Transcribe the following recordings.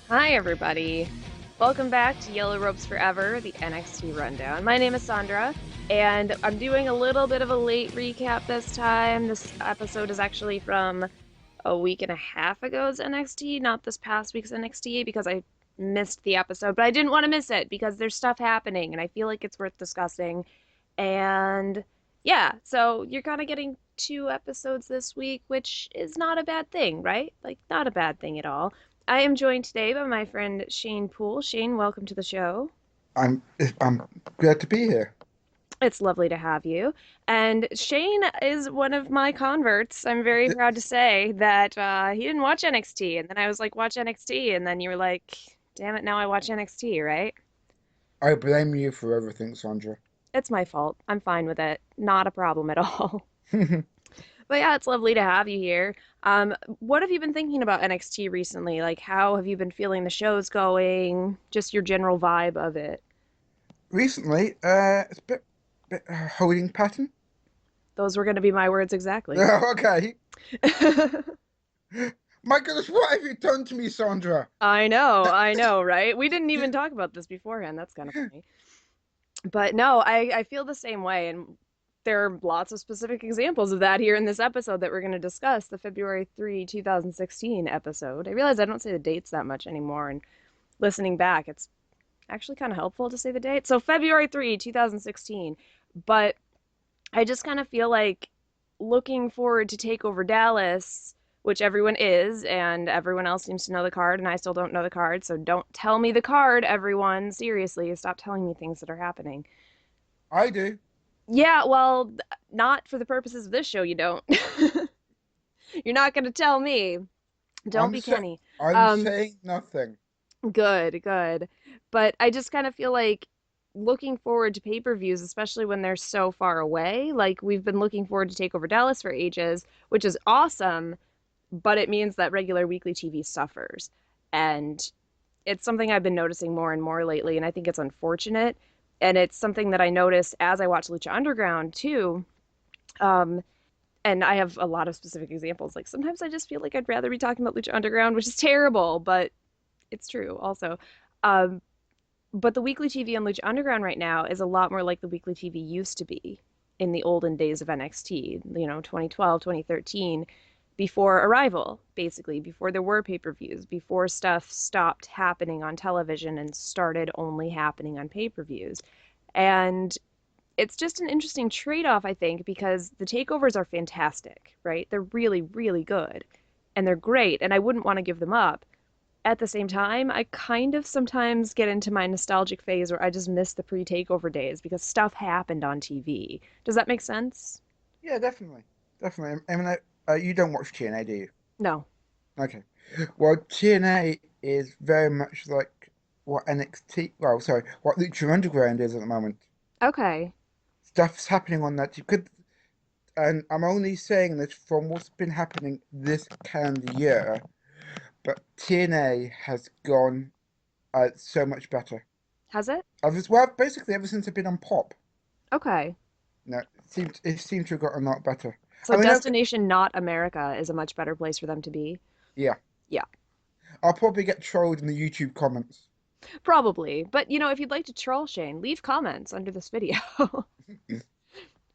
Hi, everybody. Welcome back to Yellow Ropes Forever, the NXT Rundown. My name is Sondra, and I'm doing a little bit of a late recap this time. This episode is actually from a week and a half ago's NXT, not this past week's NXT, because I missed the episode, but I didn't want to miss it because there's stuff happening, and I feel like it's worth discussing. And yeah, so you're kind of getting two episodes this week, which is not a bad thing, right? Like, not a bad thing at all. I am joined today by my friend Shane Poole. Shane, welcome to the show. I'm glad to be here. It's lovely to have you. And Shane is one of my converts. I'm very proud to say that he didn't watch NXT. And then I was like, watch NXT. And then you were like, damn it, now I watch NXT, right? I blame you for everything, Sandra. It's my fault. I'm fine with it. Not a problem at all. But yeah, it's lovely to have you here. What have you been thinking about NXT recently? Like, how have you been feeling the show's going? Just your general vibe of it. Recently, it's a bit holding pattern. Those were going to be my words exactly. Okay. My goodness, what have you done to me, Sandra? I know, right? We didn't even talk about this beforehand. That's kind of funny. But no, I feel the same way. And there are lots of specific examples of that here in this episode that we're going to discuss, the February 3, 2016 episode. I realize I don't say the dates that much anymore. And listening back, it's actually kind of helpful to say the date. So February 3, 2016. But I just kind of feel like looking forward to Takeover Dallas, which everyone is, and everyone else seems to know the card, and I still don't know the card. So don't tell me the card, everyone. Seriously, stop telling me things that are happening. I do. Yeah, well, not for the purposes of this show, you don't. You're not going to tell me. Don't I'm be sa Kenny. I'm Um, saying nothing. Good, good. But I just kind of feel like looking forward to pay-per-views, especially when they're so far away. Like we've been looking forward to Takeover Dallas for ages, which is awesome, but it means that regular weekly TV suffers. And it's something I've been noticing more and more lately, and I think it's unfortunate. And it's something that I notice as I watch Lucha Underground too. Um, and I have a lot of specific examples. Like sometimes I just feel like I'd rather be talking about Lucha Underground, which is terrible, but it's true also. Um, but the weekly TV on Lucha Underground right now is a lot more like the weekly TV used to be in the olden days of NXT, 2012, 2013, before Arrival, basically, before there were pay-per-views, before stuff stopped happening on television and started only happening on pay-per-views. And it's just an interesting trade-off, I think, because the takeovers are fantastic, right? They're really, really good and they're great, and I wouldn't want to give them up. At the same time, I kind of sometimes get into my nostalgic phase where I just miss the pre-takeover days because stuff happened on TV. Does that make sense? Yeah, definitely. Definitely. I mean, you don't watch TNA, do you? No. Okay. Well, TNA is very much like what NXT, well, sorry, what Lucha Underground is at the moment. Okay. Stuff's happening on that. You could and I'm only saying this from what's been happening this calendar year, but TNA has gone so much better. Has it? Well, basically ever since I've been on Pop, Okay. no, it seemed to have got a lot better. So I mean, Destination Not America is a much better place for them to be. yeah, Yeah, I'll probably get trolled in the YouTube comments. probably. But if you'd like to troll Shane, leave comments under this video.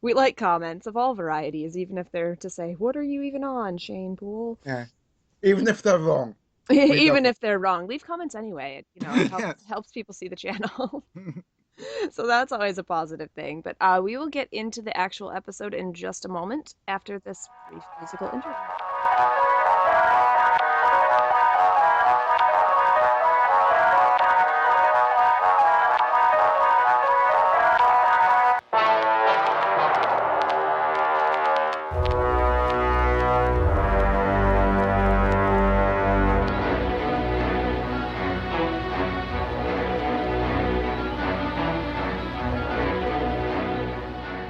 We like comments of all varieties, even if they're to say, "What are you even on, Shane Poole?" Yeah, even if they're wrong, we love Even them. if they're wrong, leave comments anyway. It helps Yes. helps people see the channel. So that's always a positive thing. But we will get into the actual episode in just a moment after this brief musical interlude.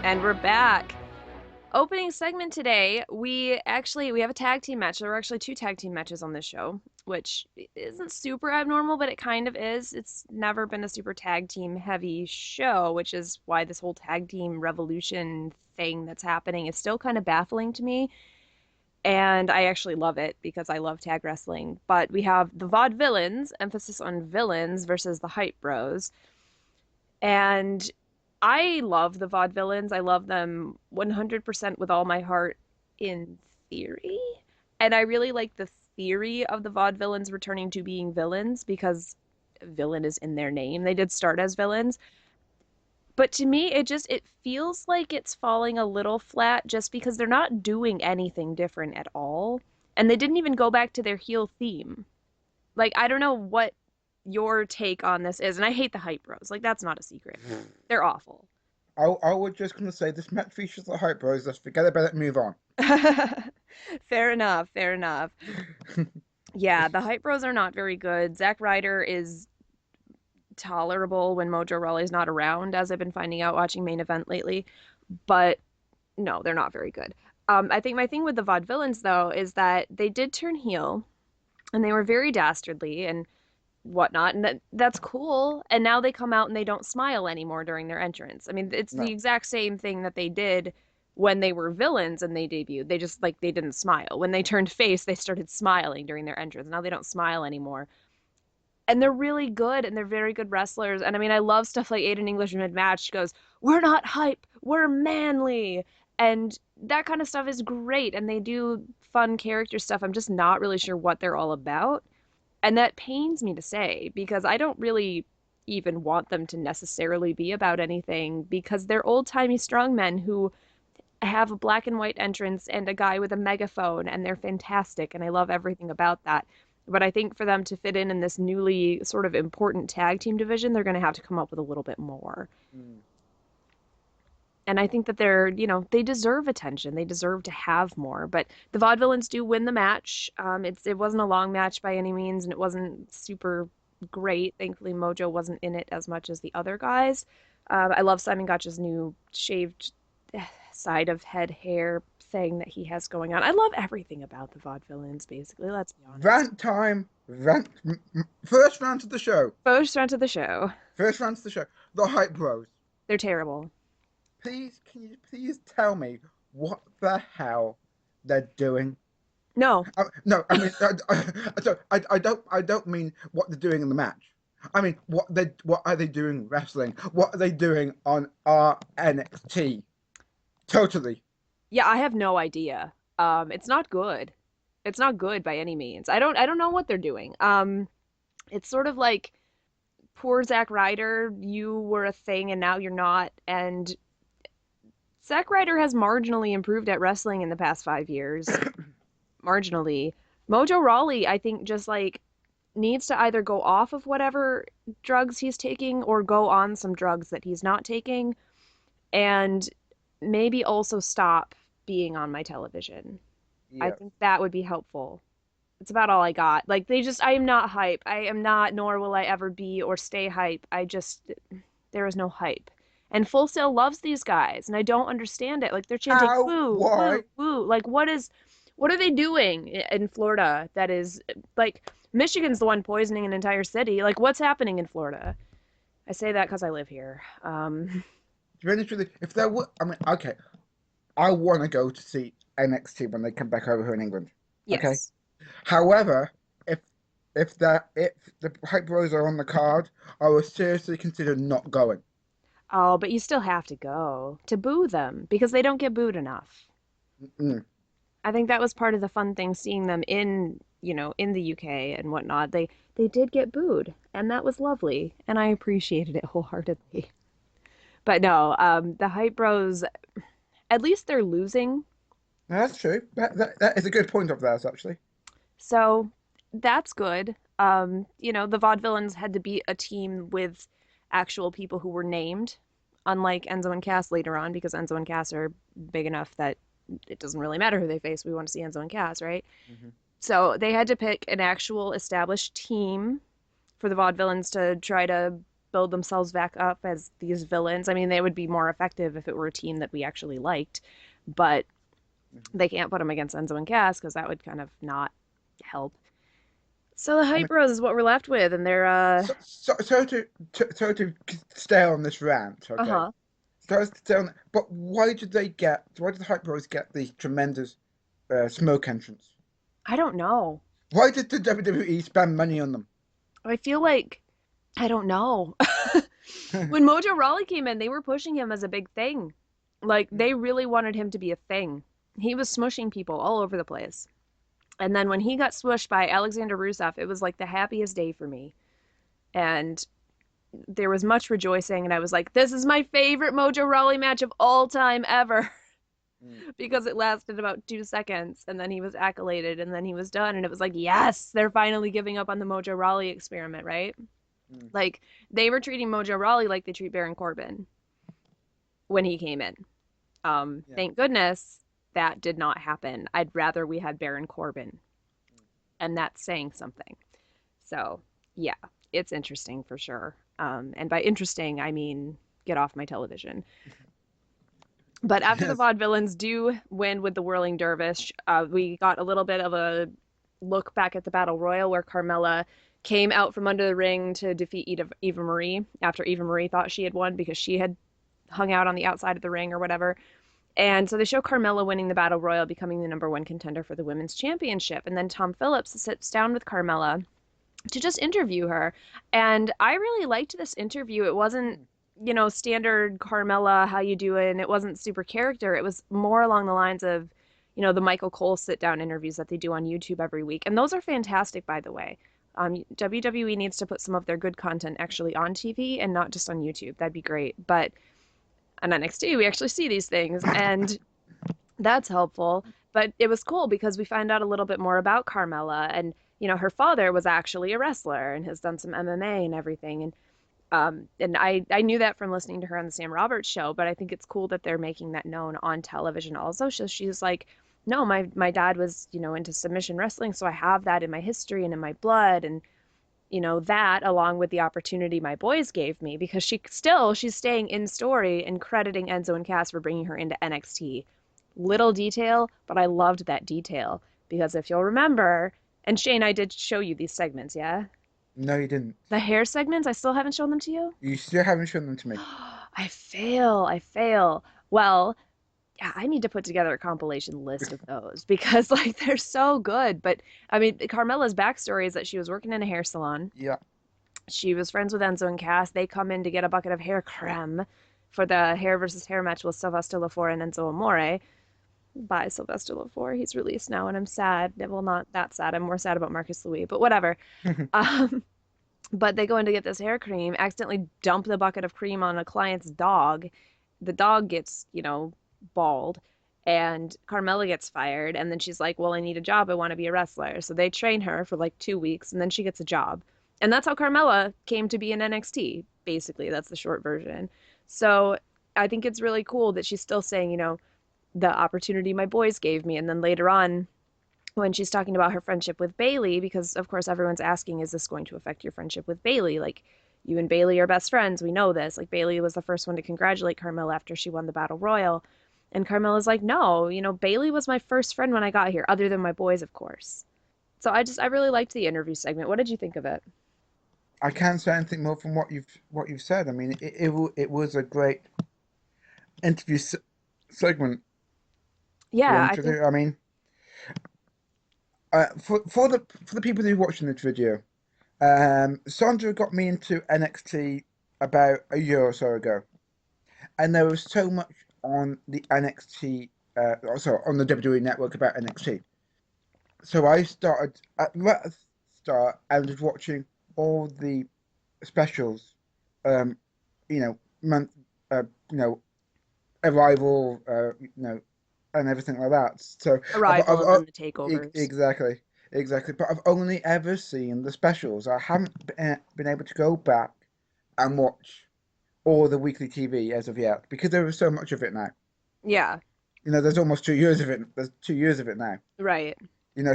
And we're back. Opening segment today, we have a tag team match. There were actually two tag team matches on this show, which isn't super abnormal, but it kind of is. It's never been a super tag team heavy show, which is why this whole tag team revolution thing that's happening is still kind of baffling to me. and I actually love it because I love tag wrestling. But we have the Vaudevillains, emphasis on villains, versus the Hype Bros. And I love the Vaudevillains. I love them 100% with all my heart in theory. And I really like the theory of the Vaudevillains returning to being villains because villain is in their name. They did start as villains. But to me, it feels like it's falling a little flat just because they're not doing anything different at all. And they didn't even go back to their heel theme. Like, I don't know what your take on this is, and I hate the Hype Bros. Like, that's not a secret. They're awful. I was just gonna say this match features the Hype Bros. Let's forget about it. Move on. Fair enough, fair enough. Yeah, the Hype Bros are not very good. Zack Ryder is tolerable when Mojo Rawley's not around, as I've been finding out watching main event lately. But no, they're not very good. I think my thing with the Vaudevillains, though, is that they did turn heel and they were very dastardly and whatnot, and that's cool. And now they come out and they don't smile anymore during their entrance. I mean, it's the No. exact same thing that they did when they were villains and they debuted. They just like they didn't smile. When they turned face, they started smiling during their entrance. Now they don't smile anymore. And they're really good and they're very good wrestlers. And I mean, I love stuff like Aiden English mid match goes, "We're not hype, we're manly." And that kind of stuff is great. And they do fun character stuff. I'm just not really sure what they're all about. And that pains me to say because I don't really even want them to necessarily be about anything because they're old-timey strongmen who have a black and white entrance and a guy with a megaphone, and they're fantastic, and I love everything about that. But I think for them to fit in this newly sort of important tag team division, they're going to have to come up with a little bit more. Mm. And I think that they deserve attention. They deserve to have more. But the Vaudevillains do win the match. It wasn't a long match by any means, and it wasn't super great. Thankfully, Mojo wasn't in it as much as the other guys. I love Simon Gotch's new shaved side of head hair thing that he has going on. I love everything about the Vaudevillains, basically. Let's be honest. Rant time. Rant. First rant of the show. First round of the show. First rant of the show. The Hype Bros. They're terrible. Please, can you please tell me what the hell they're doing? No. No, I mean, I don't mean what they're doing in the match. I mean, what are they doing wrestling? What are they doing on our NXT? Totally. Yeah, I have no idea. It's not good. It's not good by any means. I don't know what they're doing. It's sort of like poor Zack Ryder, you were a thing and now you're not. And Zack Ryder has marginally improved at wrestling in the past 5 years. Marginally. Mojo Rawley, I think, just like needs to either go off of whatever drugs he's taking or go on some drugs that he's not taking and maybe also stop being on my television. I Yeah. think that would be helpful. It's about all I got. Like I am not hype. I am not, nor will I ever be or stay hype. There is no hype. And Full Sail loves these guys, and I don't understand it. Like they're chanting How? woo, woo, Why? woo. Like what are they doing in Florida that is like Michigan's the one poisoning an entire city. Like what's happening in Florida? I say that because I live here. To be honest with you, if there were, I mean, okay, I want to go to see NXT when they come back over here in England. Okay. Yes. However, if if the Hype Bros are on the card, I would seriously consider not going. Oh, but you still have to go to boo them because they don't get booed enough. Mm. I think that was part of the fun thing seeing them in the UK and whatnot. They did get booed, and that was lovely, and I appreciated it wholeheartedly. But no, the Hype Bros, at least they're losing, That's true. That is a good point of theirs, actually. so that's good. The Vaudevillains had to beat a team with actual people who were named, unlike Enzo and Cass later on, because Enzo and Cass are big enough that it doesn't really matter who they face. We want to see Enzo and Cass, right? Hmm. So they had to pick an actual established team for the Vaudevillains to try to build themselves back up as these villains. I mean, they would be more effective if it were a team that we actually liked, but Hmm. they can't put them against Enzo and Cass because that would kind of not help. So the I Hype mean, Bros is what we're left with, and they're so to stay on this rant, okay? uh-huh. So to stay on, but why did they get? Why did the Hype Bros get these tremendous? smoke entrance? I don't know. Why did the WWE spend money on them? I feel like I don't know. When Mojo Rawley came in, they were pushing him as a big thing. Like they really wanted him to be a thing. He was smushing people all over the place. And then when he got smushed by Alexander Rusev, it was like the happiest day for me. And there was much rejoicing, and I was like, this is my favorite Mojo Rawley match of all time ever. Mm, Because it lasted about 2 seconds, and then he was accoladed, and then he was done, and it was like, yes, they're finally giving up on the Mojo Rawley experiment, right? mm, Like they were treating Mojo Rawley like they treat Baron Corbin when he came in. yeah. Thank goodness that did not happen. I'd rather we had Baron Corbin, and that's saying something. So yeah, it's interesting for sure. And by interesting, I mean get off my television. But after the Yes. Vaudevillains do win with the Whirling Dervish, we got a little bit of a look back at the Battle Royal where Carmella came out from under the ring to defeat Eva Marie after Eva Marie thought she had won because she had hung out on the outside of the ring or whatever. And so they show Carmella winning the Battle Royal, becoming the number one contender for the Women's Championship. And then Tom Phillips sits down with Carmella to just interview her. And I really liked this interview. It wasn't, standard Carmella, how you doing? It wasn't super character. It was more along the lines of, the Michael Cole sit down interviews that they do on YouTube every week. And those are fantastic, by the way. WWE needs to put some of their good content actually on TV and not just on YouTube. That'd be great. But on NXT, we actually see these things, and that's helpful. But it was cool because we find out a little bit more about Carmella, and her father was actually a wrestler and has done some MMA and everything. And I knew that from listening to her on the Sam Roberts show, but I think it's cool that they're making that known on television also. So she's like, no, my dad was, into submission wrestling, so I have that in my history and in my blood, and that along with the opportunity my boys gave me, because she's staying in story and crediting Enzo and Cass for bringing her into NXT. Little detail, but I loved that detail because if you'll remember, and Shane, I did show you these segments, yeah? No, you didn't. The hair segments, I still haven't shown them to you. You still haven't shown them to me. I fail. Well, yeah, I need to put together a compilation list of those because like they're so good. But I mean, Carmella's backstory is that she was working in a hair salon. Yeah. She was friends with Enzo and Cass. They come in to get a bucket of hair creme for the hair versus hair match with Sylvester Lafore and Enzo Amore. Bye, Sylvester Lafore. He's released now, and I'm sad. Well, not that sad. I'm more sad about Marcus Louis, but whatever. Um, but they go in to get this hair cream, accidentally dump the bucket of cream on a client's dog. The dog gets, bald, and Carmella gets fired. And then she's like, well, I need a job. I want to be a wrestler. So they train her for like 2 weeks, and then she gets a job. And that's how Carmella came to be in NXT, basically. That's the short version. So I think it's really cool that she's still saying, the opportunity my boys gave me. And then later on, when she's talking about her friendship with Bayley, because of course everyone's asking, is this going to affect your friendship with Bayley? Like, you and Bayley are best friends. We know this. Like, Bayley was the first one to congratulate Carmella after she won the Battle Royal. And Carmella's like, no, Bayley was my first friend when I got here, other than my boys, of course. So I really liked the interview segment. What did you think of it? I can't say anything more from what you've said. I mean, it was a great interview segment. To be Yeah, I honest with think, you, I mean, for the people who are watching this video, Sondra got me into NXT about a year or so ago, and there was so much on the NXT, also on the WWE network about NXT. So I started at the start and was watching all the specials, um, month, you know, arrival, and everything like that. So Arrival and then the takeovers. exactly, exactly. But I've only ever seen the specials. I haven't been able to go back and watch all the weekly TV as of yet because there is so much of it now. Yeah, There's almost 2 years of it. There's 2 years of it now. right.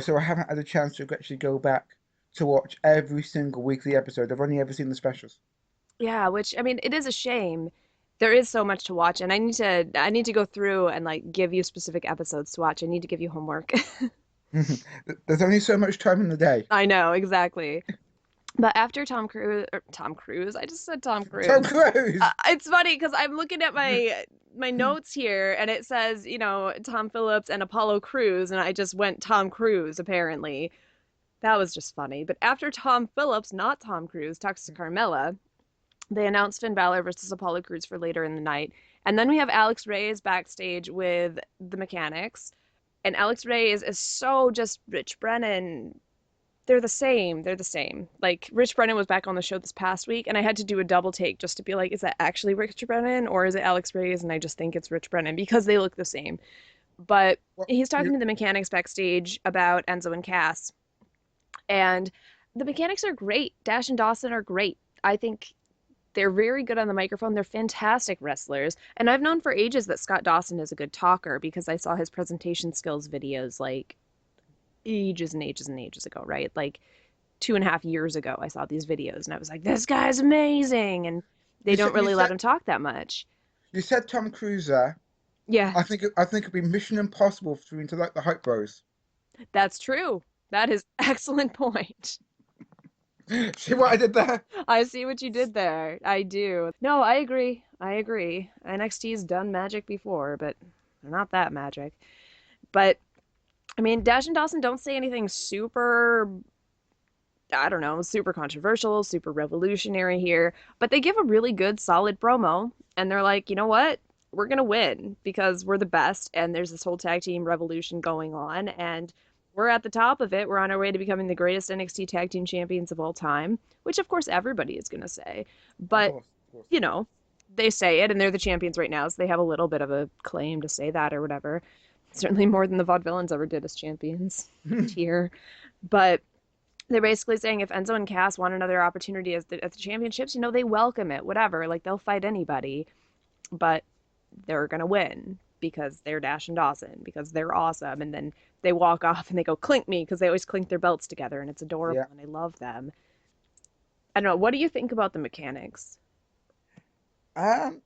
So I haven't had a chance to actually go back to watch every single weekly episode. I've only ever seen the specials. Yeah, which I mean, it is a shame. There is so much to watch, and I need to go through and like give you specific episodes to watch. I need to give you homework. There's only so much time in the day. I know, exactly. But after Tom Cruise, I just said Tom Tom Cruise. Cruise. It's funny because I'm looking at my notes here and it says, Tom Phillips and Apollo Crews, and I just went Tom Cruise apparently. That was just funny. But after Tom Phillips, not Tom Cruise, talks to Carmella, they announced Finn Balor versus Apollo Crews for later in the night. And then we have Alex Reyes backstage with the Mechanics. And Alex Reyes is so just Rich Brennan. They're the same. They're the same. Like Rich Brennan was back on the show this past week, and I had to do a double take just to be like, is that actually Rich Brennan or is it Alex Reyes? And I just think it's Rich Brennan because they look the same. But What he's talking you? to the Mechanics backstage about Enzo and Cass, and the Mechanics are great. Dash and Dawson are great. I think they're very good on the microphone. They're fantastic wrestlers. And I've known for ages that Scott Dawson is a good talker because I saw his presentation skills videos like ages and ages and ages ago, right? Like 2.5 years ago, I saw these videos and I was like, this guy's amazing. And they You don't said you really let said him talk that much. you said Tom Cruise there. Yeah, I think it'd be Mission Impossible for him to like the Hype Bros. that's true. That is excellent point. See what I did there? I see what you did there. I do. No, I agree. I agree. NXT's done magic before, but not that magic. But I mean, Dash and Dawson don't say anything super, I don't know, super controversial, super revolutionary here, but they give a really good, solid promo. And they're like, you know what? We're going to win because we're the best. And there's this whole tag team revolution going on. And we're at the top of it. We're on our way to becoming the greatest NXT tag team champions of all time, which of course everybody is going to say. Of But, course, of course. you know, they say it and they're the champions right now. So they have a little bit of a claim to say that or whatever. Certainly more than the Vaudevillains ever did as champions. Tier. But they're basically saying if Enzo and Cass want another opportunity at the championships, they welcome it, whatever. Like they'll fight anybody, but they're gonna win because they're Dash and Dawson because they're awesome. And then they walk off and they go clink me because they always clink their belts together and it's adorable Yeah. and I love them. I don't know. What do you think about the Mechanics? Um.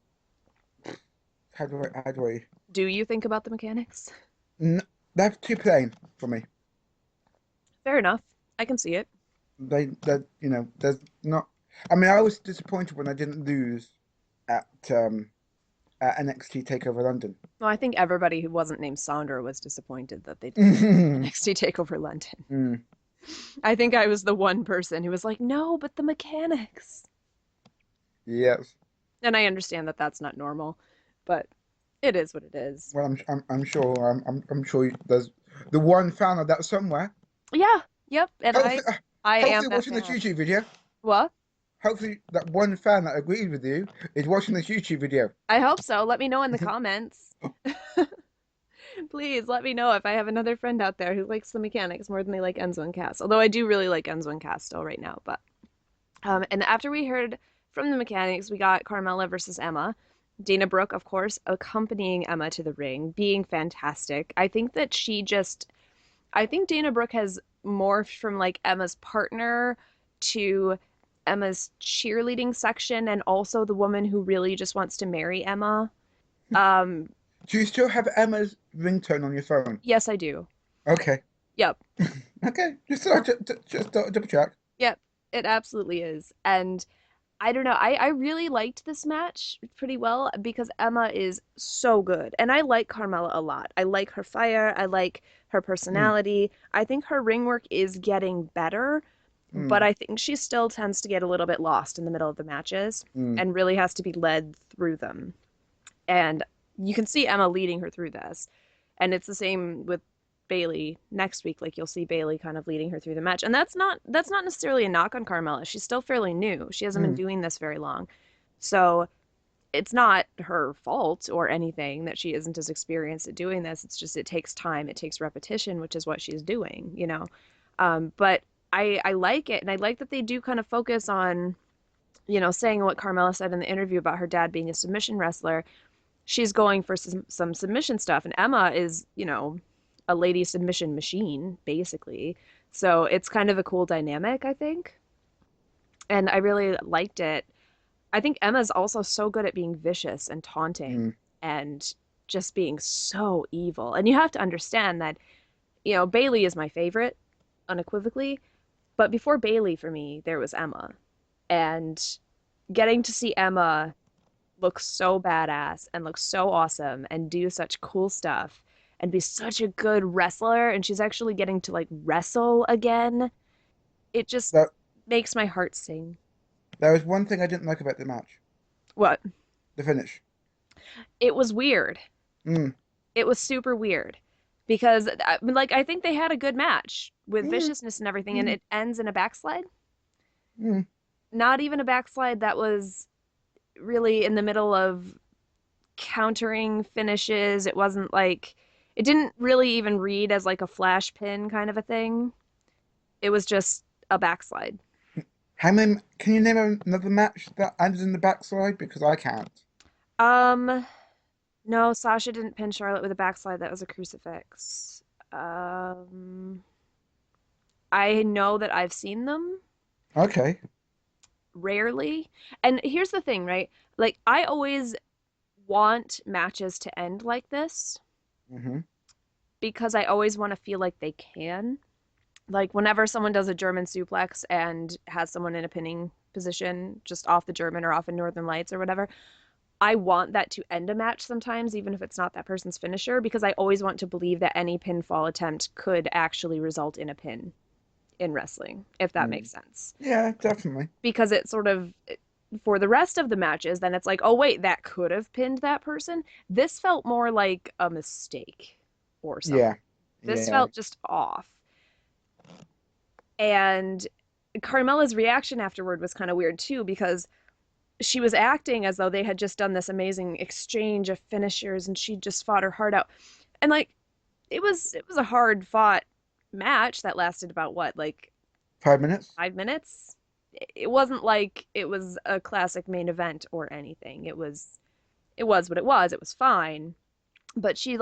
How do I? Do you think about the Mechanics? N They're too plain for me. Fair enough. I can see it. There's not. I mean, I was disappointed when I didn't lose at at NXT Takeover London. Well, I think everybody who wasn't named Sondra was disappointed that they didn't Mm. NXT Takeover London. I think I was the one person who was like, no, but the Mechanics. Yes. And I understand that that's not normal, but it is what it is. Well, I'm sure I'm sure there's the one fan of that somewhere. Yeah, yep. And I, Hopefully, I am hopefully that watching this fan. YouTube video. What? Hopefully, that one fan that agreed with you is watching this YouTube video. I hope so. Let me know in the comments. Please let me know if I have another friend out there who likes the Mechanics more than they like Enzo and Cass. Although I do really like Enzo and Cass still right now. But and after we heard from the Mechanics, we got Carmella versus Emma. Dana Brooke, of course, accompanying Emma to the ring, being fantastic. I think Dana Brooke has morphed from like Emma's partner to Emma's cheerleading section and also the woman who really just wants to marry Emma. Um, Do you still have Emma's ringtone on your phone? yes, I do. Okay. Yep. Okay. Just double check. Yep. It absolutely is. And I don't know. I really liked this match pretty well because Emma is so good. And I like Carmella a lot. I like her fire. I like her Mm, personality. I think her ring work is getting better, but mm, I think she still tends to get a little bit lost in the middle of the matches mm. and really has to be led through them. And you can see Emma leading her through this. And it's the same with Bailey next week. Like you'll see Bailey kind of leading her through the match. And that's not necessarily a knock on Carmella. She's still fairly new. She hasn't been Mm. doing this very long. So it's not her fault or anything that she isn't as experienced at doing this. It's just it takes time, it takes repetition, which is what she's doing. But I like it, and I like that they do kind of focus on, saying what Carmella said in the interview about her dad being a submission wrestler. She's going for some submission stuff, and Emma is, a lady submission machine, basically. So it's kind of a cool dynamic, I think. And I really liked it. I think Emma's also so good at being vicious and taunting Mm. and just being so evil. And you have to understand that, Bailey is my favorite, unequivocally, But before Bailey for me, there was Emma. And getting to see Emma look so badass and look so awesome and do such cool stuff and be such a good wrestler, and she's actually getting to like wrestle again, it just That makes my heart sing. there was one thing I didn't like about the match, What? the finish. It was weird. Mm, It was super weird because like I think they had a good match with mm, viciousness and everything, and mm, it ends in a backslide. mm. Not even a backslide that was really in the middle of countering finishes. It wasn't like it didn't really even read as like a flash pin kind of a thing. It was just a backslide. How many? Can you name another match that ended in the backslide? Because I can't. Um, no, Sasha didn't pin Charlotte with a backslide. That was a crucifix. Um, I know that I've seen them Okay. rarely. And here's the thing, right? Like I always want matches to end like this Mm-hmm. because I always want to feel like they can. Like whenever someone does a German suplex and has someone in a pinning position just off the German or off in Northern Lights or whatever, I want that to end a match sometimes, even if it's not that person's finisher, because I always want to believe that any pinfall attempt could actually result in a pin in wrestling, if that Mm. makes sense. Yeah, definitely. Because it sort of, for the rest of the matches, then it's like, oh, wait, that could have pinned that person. This felt more like a mistake or something. Yeah, This yeah. felt just off. And Carmella's reaction afterward was kind of weird too, because she was acting as though they had just done this amazing exchange of finishers and she just fought her heart out. And like it was a hard fought match that lasted about what, like 5 minutes. 5 minutes? It wasn't like it was a classic main event or anything. It was what it was. It was fine. But she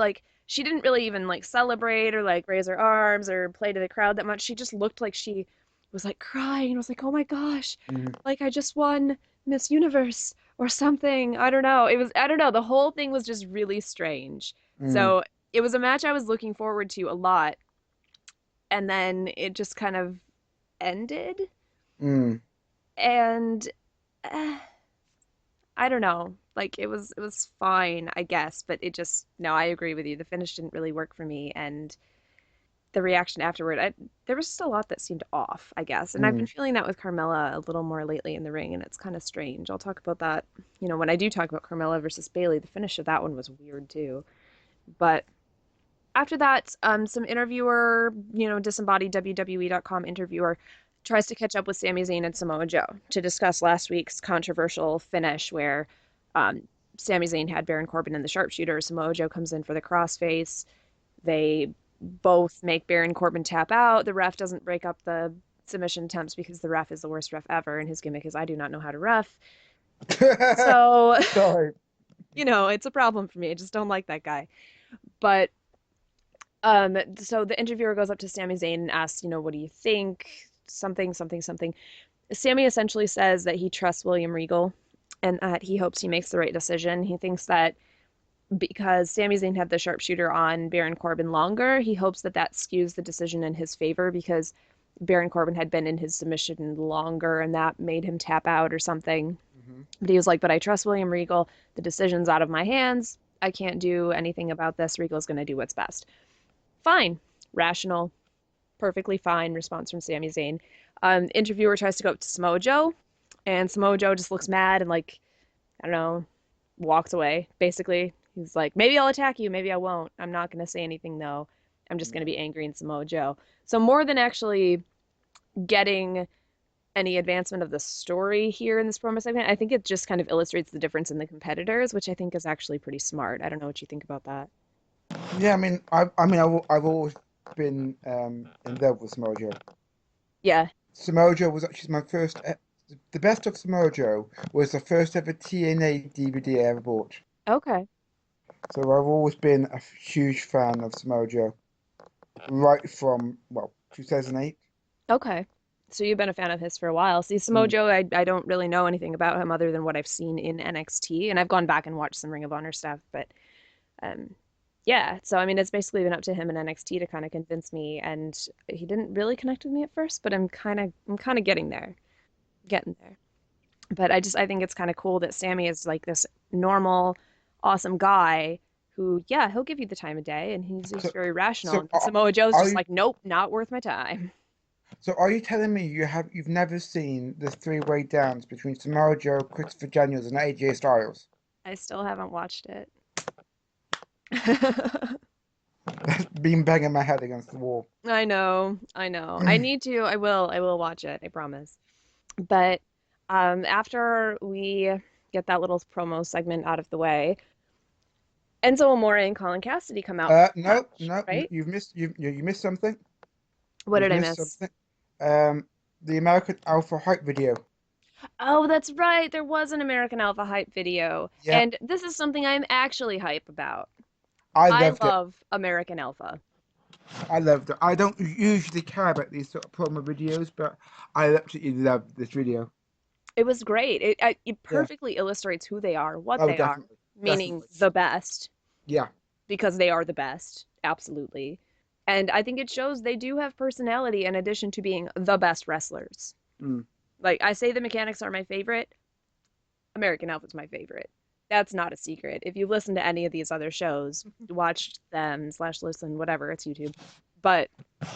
didn't really even like celebrate or like raise her arms or play to the crowd that much. She just looked like she was like crying. I was like, "Oh my gosh. Mm, Like I just won Miss Universe or something." I don't know. I don't know. The whole thing was just really strange. mm, So, it was a match I was looking forward to a lot, and then it just kind of ended. mm, And uh, I don't know. Like it was fine, I guess, but it just no, I agree with you. The finish didn't really work for me, and the reaction afterward, there was just a lot that seemed off, I guess. And I've been mm. feeling that with Carmella a little more lately in the ring, and it's kind of strange. I'll talk about that, when I do talk about Carmella versus Bailey. The finish of that one was weird too. But after that, some interviewer, disembodied WWE.com interviewer, tries to catch up with Sami Zayn and Samoa Joe to discuss last week's controversial finish where um, Sami Zayn had Baron Corbin in the sharpshooter. Samoa Joe comes in for the crossface. They both make Baron Corbin tap out. The ref doesn't break up the submission attempts because the ref is the worst ref ever, and his gimmick is I do not know how to ref. So, Sorry. it's a problem for me. I just don't like that guy. But so the interviewer goes up to Sami Zayn and asks, what do you think? Something, something, something. Sami essentially says that he trusts William Regal and that he hopes he makes the right decision. He thinks that because Sami Zayn had the sharpshooter on Baron Corbin longer, he hopes that that skews the decision in his favor because Baron Corbin had been in his submission longer and that made him tap out or something. Hmm. But he was like, but I trust William Regal. The decision's out of my hands. I can't do anything about this. Regal's going to do what's best. Fine. Rational. Perfectly fine response from Sami Zayn. Interviewer tries to go up to Samoa Joe, and Samoa Joe just looks mad and like, I don't know, walks away. Basically, he's like, maybe I'll attack you, maybe I won't. I'm not gonna say anything though. I'm just gonna be angry in Samoa Joe. So more than actually getting any advancement of the story here in this promo segment, I think it just kind of illustrates the difference in the competitors, which I think is actually pretty smart. I don't know what you think about that. Yeah, I've always been in love with Samoa Joe. Yeah. Samoa Joe was actually my first. The best of Samoa Joe was the first ever TNA DVD I ever bought. Okay. So I've always been a huge fan of Samoa Joe, right from 2008. Okay. So you've been a fan of his for a while. See, Samoa Mm. Joe, I don't really know anything about him other than what I've seen in NXT, and I've gone back and watched some Ring of Honor stuff, but um, Yeah, so I mean, it's basically been up to him in NXT to kind of convince me, and he didn't really connect with me at first, but I'm kind of getting there. But I think it's kind of cool that Sammy is like this normal, awesome guy who, yeah, he'll give you the time of day, and he's So, very rational. so And Samoa Joe's are just you like, nope, not worth my time. so are you telling me you've never seen the three-way dance between Samoa Joe, Christopher Daniels, and AJ Styles? I still haven't watched it. That's been banging my head against the wall. I know, I know. I need to. I will watch it. I promise. But after we get that little promo segment out of the way, Enzo Amore and Colin Cassidy come out for a No, match, no, right? you missed something. What You've did I missed miss? something. Um, the American Alpha hype video. Oh, that's right. There was an American Alpha hype video. Yeah, And this is something I'm actually hype about. I I loved it. love American Alpha. I loved it. I don't usually care about these sort of promo videos, but I absolutely loved this video. It was great. It Yeah. perfectly illustrates who they are, what Oh, they are, definitely, meaning definitely. the best, Yeah. because they are the best. Absolutely. And I think it shows they do have personality in addition to being the best wrestlers. Mm. Like I say the mechanics are my favorite, American Alpha's my favorite. That's not a secret. If you listen to any of these other shows, watch them slash listen, whatever, it's YouTube. But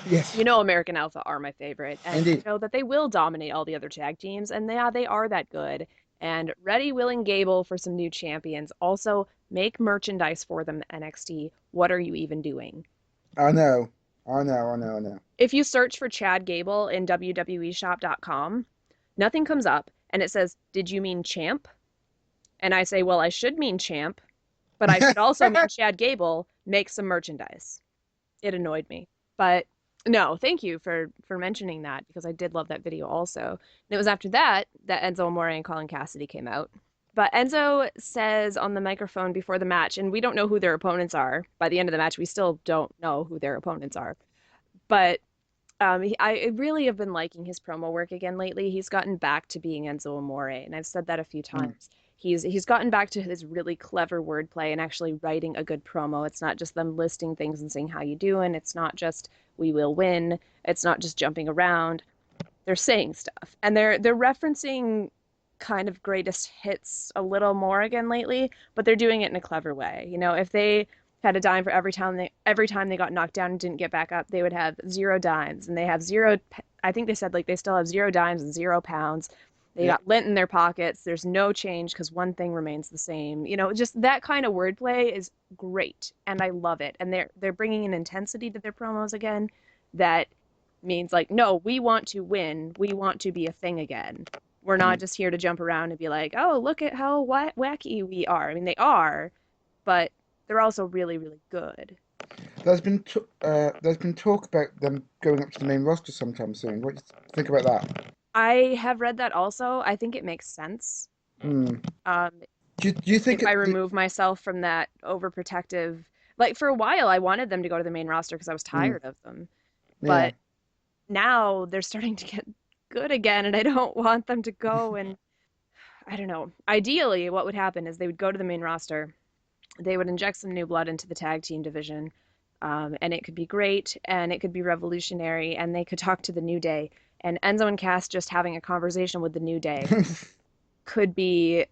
Yes, you know American Alpha are my favorite, and you indeed. know that they will dominate all the other tag teams, and they are that good. And ready, willing, Gable for some new champions. Also, make merchandise for them, NXT. What are you even doing? I know. I know. I know. I know. If you search for Chad Gable in WWEshop.com, nothing comes up, and it says, "Did you mean champ?" And I say, well, I should mean champ, but I should also mean Chad Gable. Make some merchandise. It annoyed me. But no, thank you for mentioning that because I did love that video also. And it was after that that Enzo Amore and Colin Cassidy came out. But Enzo says on the microphone before the match, and we don't know who their opponents are. By the end of the match, we still don't know who their opponents are. But I really have been liking his promo work again lately. He's gotten back to being Enzo Amore, and I've said that a few Mm. times. He's gotten back to his really clever wordplay and actually writing a good promo. It's not just them listing things and saying how you doing. It's not just we will win. It's not just jumping around. They're saying stuff, and they're referencing kind of greatest hits a little more again lately, but they're doing it in a clever way. You know, if they had a dime for every time they got knocked down and didn't get back up, they would have 0 dimes, and they have zero. I think they said like they still have 0 dimes and 0 pounds. They Yeah. got lint in their pockets. There's no change because one thing remains the same. You know, just that kind of wordplay is great, and I love it. And they're bringing an intensity to their promos again that means like, no, we want to win. We want to be a thing again. We're not Mm. just here to jump around and be like, oh, look at how wacky we are. I mean, they are, but they're also really, really good. There's been talk about them going up to the main roster sometime soon. What do you think about that? I have read that also. I think it makes sense. Mm. Um, Do you if think I the remove myself from that overprotective, like for a while, I wanted them to go to the main roster because I was mm, tired of them. yeah. But now they're starting to get good again, and I don't want them to go. And I don't know. Ideally, what would happen is they would go to the main roster, they would inject some new blood into the tag team division, and it could be great and it could be revolutionary, and they could talk to the New Day. And Enzo and Cass just having a conversation with the New Day could be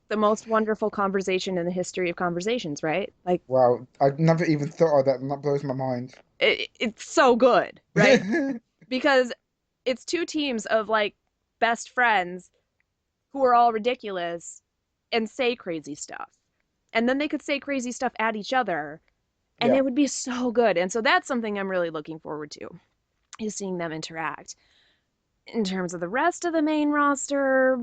the most wonderful conversation in the history of conversations, right? Like, Wow, I'd never even thought of that, and that blows my mind. it's so good, right? Because it's two teams of like best friends who are all ridiculous and say crazy stuff. And then they could say crazy stuff at each other, and Yeah. it would be so good. And so that's something I'm really looking forward to, is seeing them interact. In terms of the rest of the main roster,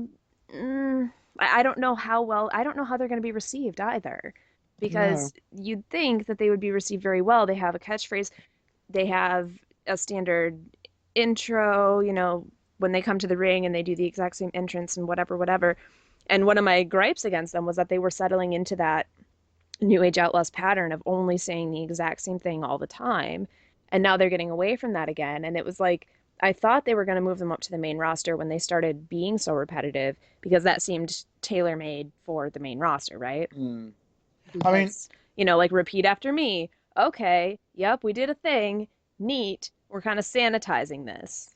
I don't know how well, I don't know how they're going to be received either. No. Because you'd think that they would be received very well. They have a catchphrase, they have a standard intro, you know, when they come to the ring and they do the exact same entrance and whatever, whatever. And one of my gripes against them was that they were settling into that New Age Outlaws pattern of only saying the exact same thing all the time. And now they're getting away from that again. And it was like, I thought they were going to move them up to the main roster when they started being so repetitive because that seemed tailor made for the main roster, right? Mm. I mean, Because Like repeat after me. Okay, yep, we did a thing. Neat. We're kind of sanitizing this.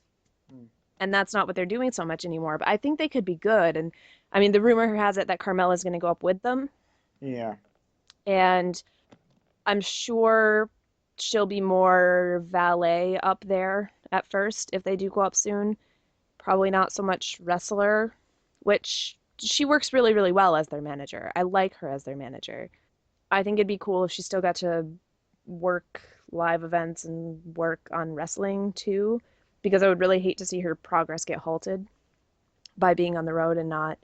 Mm. And that's not what they're doing so much anymore. But I think they could be good. And I mean, the rumor has it that Carmella's going to go up with them. Yeah. And I'm sure she'll be more valet up there at first if they do go up soon. Probably not so much wrestler, which she works really, really well as their manager. I like her as their manager. I think it'd be cool if she still got to work live events and work on wrestling too, because I would really hate to see her progress get halted by being on the road and not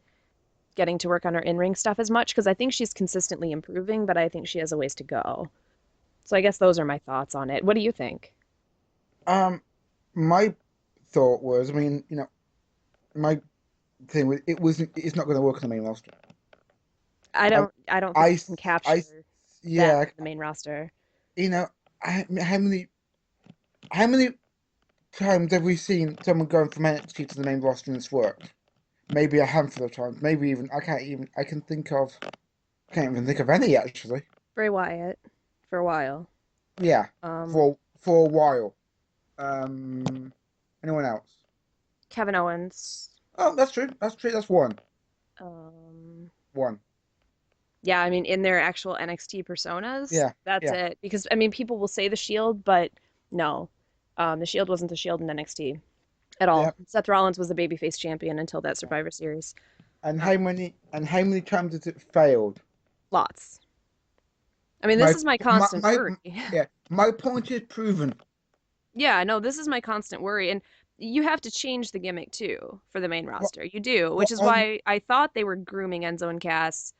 getting to work on her in-ring stuff as much, because I think she's consistently improving, but I think she has a ways to go. So I guess those are my thoughts on it. What do you think? Um, my thought was, I mean, my thing was, it's not going to work on the main roster. Um, I don't think I, you can I, capture that yeah, in the main roster. you know, how many times have we seen someone going from NXT to the main roster and it's worked? Maybe a handful of times. Maybe even I can think of. I can't even think of any actually. Bray Wyatt for a while. Yeah, Um, for a while. Um, anyone else? Kevin Owens. Oh, that's true. That's true. That's one. Um, One. yeah, I mean, in their actual NXT personas, Yeah, that's yeah, it. Because I mean, people will say the Shield, but no, the Shield wasn't the Shield in NXT at yeah. all. Seth Rollins was the babyface champion until that Yeah. Survivor Series. And Uh, how many times has it failed? Lots. I mean, this My is my my, constant my worry. yeah. My point is proven. Yeah, no, this is my constant worry. And you have to change the gimmick too for the main What roster. You do, which what is on why I thought they were grooming Enzo and Cass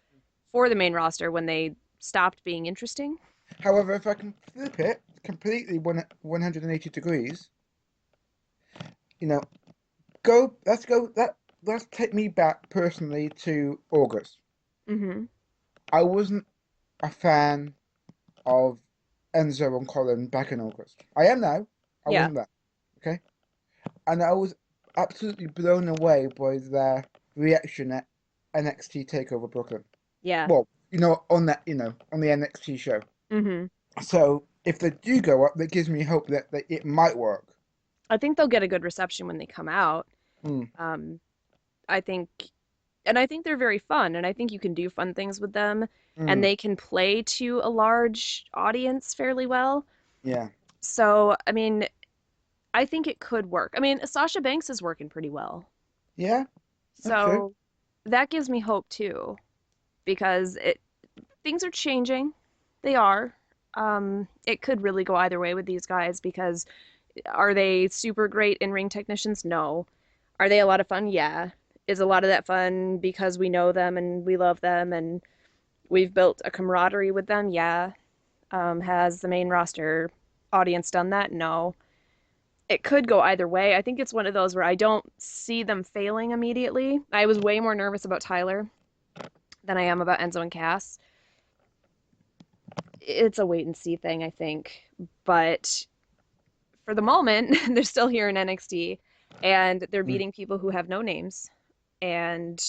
for the main roster when they stopped being interesting. However, if I can flip it completely 180 degrees, you know, let's take me back personally to August. Hmm. I wasn't a fan of Enzo and Colin back in August. I am now. I Yeah. wasn't that. Okay? And I was absolutely blown away by their reaction at NXT Takeover Brooklyn. Yeah. Well, on the NXT show. Hmm. So if they do go up, that gives me hope that it might work. I think they'll get a good reception when they come out. Mm, Um, I think, and I think they're very fun, and I think you can do fun things with them, and mm, they can play to a large audience fairly well. yeah. So, I mean, I think it could work. I mean, Sasha Banks is working pretty well. Yeah, that's true. So that gives me hope too, because things are changing. They are. It could really go either way with these guys because are they super great in-ring technicians? No. Are they a lot of fun? Yeah. Is a lot of that fun because we know them and we love them and we've built a camaraderie with them? Yeah. Has the main roster audience done that? No. It could go either way. I think it's one of those where I don't see them failing immediately. I was way more nervous about Tyler than I am about Enzo and Cass. It's a wait and see thing, I think. But for the moment, they're still here in NXT and they're Mm, beating people who have no names. And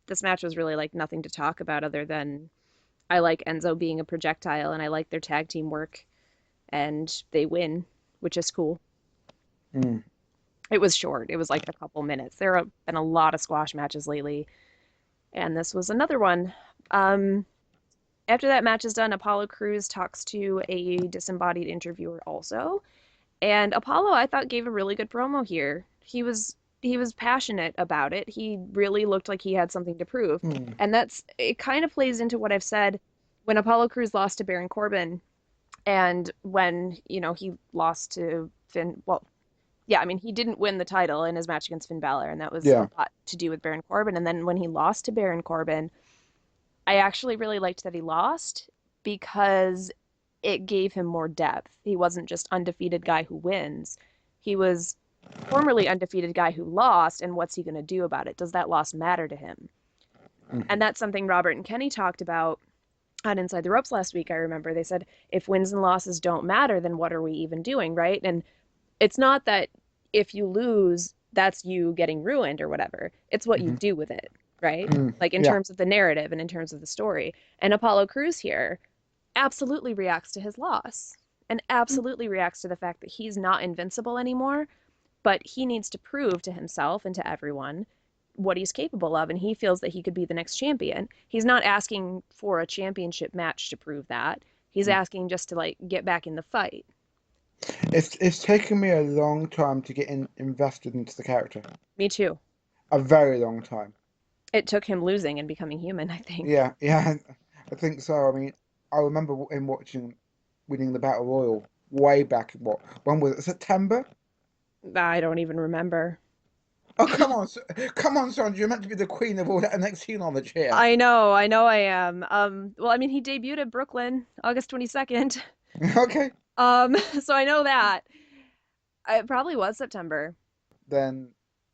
this match was really like nothing to talk about other than I like Enzo being a projectile and I like their tag team work and they win, which is cool. mm, It was short. It was like a couple minutes. There have been a lot of squash matches lately, and this was another one. Um, After that match is done, Apollo Crews talks to a disembodied interviewer also. And Apollo, I thought, gave a really good promo here. He was passionate about it. He really looked like he had something to prove. mm, And that's it kind of plays into what I've said when Apollo Crews lost to Baron Corbin and when, he lost to Finn, well, yeah, I mean, he didn't win the title in his match against Finn Balor, and that was a yeah. lot to do with Baron Corbin. And then when he lost to Baron Corbin, I actually really liked that he lost because it gave him more depth. He wasn't just undefeated guy who wins. He was formerly undefeated guy who lost, and what's he going to do about it? Does that loss matter to him? Mm, And that's something Robert and Kenny talked about on Inside the Ropes last week. I remember they said, if wins and losses don't matter, then what are we even doing, right? And it's not that if you lose, that's you getting ruined or whatever. It's what you mm, do with it, right? mm, Like in yeah. terms of the narrative and in terms of the story. And Apollo Crews here absolutely reacts to his loss and absolutely reacts to the fact that he's not invincible anymore, but he needs to prove to himself and to everyone what he's capable of, and he feels that he could be the next champion. He's not asking for a championship match to prove that. He's asking just to like get back in the fight. It's taken me a long time to get invested into the character. Me too. A very long time. It took him losing and becoming human, I think. Yeah, yeah, I think so. I mean, I remember him watching winning the Battle Royal way back. What? When was it? September? I don't even remember. Oh, come on, come on, Sondra. You're meant to be the queen of all that NXT knowledge here. I know I am. Well, I mean, he debuted at Brooklyn August 22nd. Okay. So I know that. It probably was September. Then,